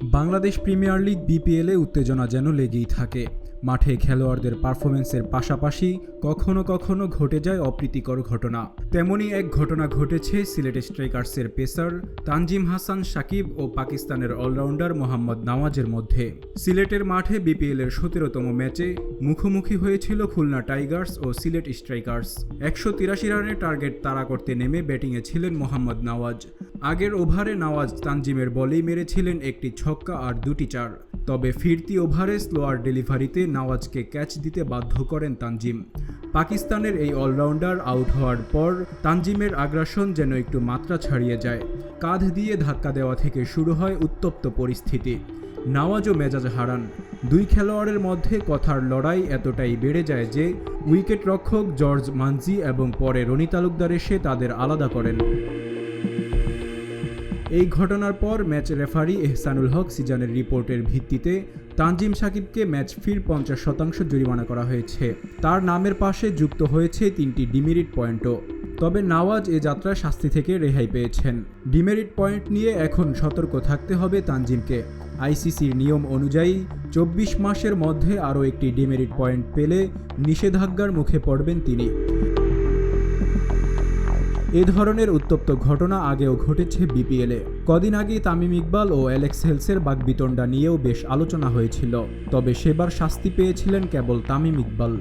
Bangladesh premier league বিপিএলে উত্তেজনা যেন লেগেই থাকে। মাঠে খেলোয়াড়দের পারফরম্যান্সের পাশাপাশি কখনো কখনো ঘটে যায় অপ্রীতিকর ঘটনা। তেমনই এক ঘটনা ঘটেছে সিলেট স্ট্রাইকার্সের পেসার তানজিম হাসান সাকিব ও পাকিস্তানের অলরাউন্ডার মোহাম্মদ নওয়াজের মধ্যে। সিলেটের মাঠে বিপিএলের ১৭তম ম্যাচে মুখোমুখি হয়েছিল খুলনা টাইগার্স ও সিলেট স্ট্রাইকার্স। ১৮৩ রানের টার্গেট তাড়া করতে নেমে ব্যাটিংয়ে ছিলেন মোহাম্মদ নওয়াজ। আগের ওভারে নওয়াজ তানজিমের বলেই মেরেছিলেন একটি ছক্কা আর দুটি চার। তবে ফিরতি ওভারে স্লোয়ার ডেলিভারিতে নওয়াজকে ক্যাচ দিতে বাধ্য করেন তানজিম। পাকিস্তানের এই অলরাউন্ডার আউট হওয়ার পর তানজিমের আগ্রাসন যেন একটু মাত্রা ছাড়িয়ে যায়। কাঁধ দিয়ে ধাক্কা দেওয়া থেকে শুরু হয় উত্তপ্ত পরিস্থিতি। নওয়াজও মেজাজ হারান। দুই খেলোয়াড়ের মধ্যে কথার লড়াই এতটাই বেড়ে যায় যে উইকেট রক্ষক জর্জ মানজি এবং পরে রনি তালুকদার এসে তাদের আলাদা করেন। এই ঘটনার পর ম্যাচ রেফারি এহসানুল হক সিজানের রিপোর্টের ভিত্তিতে তানজিম সাকিবকে ম্যাচ ফির ৫০% জরিমানা করা হয়েছে। তার নামের পাশে যুক্ত হয়েছে ৩টি ডিমেরিট পয়েন্টও। তবে নওয়াজ এ যাত্রায় শাস্তি থেকে রেহাই পেয়েছেন। ডিমেরিট পয়েন্ট নিয়ে এখন সতর্ক থাকতে হবে তানজিমকে। আইসিসির নিয়ম অনুযায়ী ২৪ মাসের মধ্যে আরও একটি ডিমেরিট পয়েন্ট পেলে নিষেধাজ্ঞার মুখে পড়বেন তিনি। এ ধরনের উত্তপ্ত ঘটনা আগেও ঘটেছে বিপিএলে। কদিন আগেই তামিম ইকবাল ও অ্যালেক্স হেলসের বাকবিতণ্ডা নিয়েও বেশ আলোচনা হয়েছিল। তবে সেবার শাস্তি পেয়েছিলেন কেবল তামিম ইকবাল।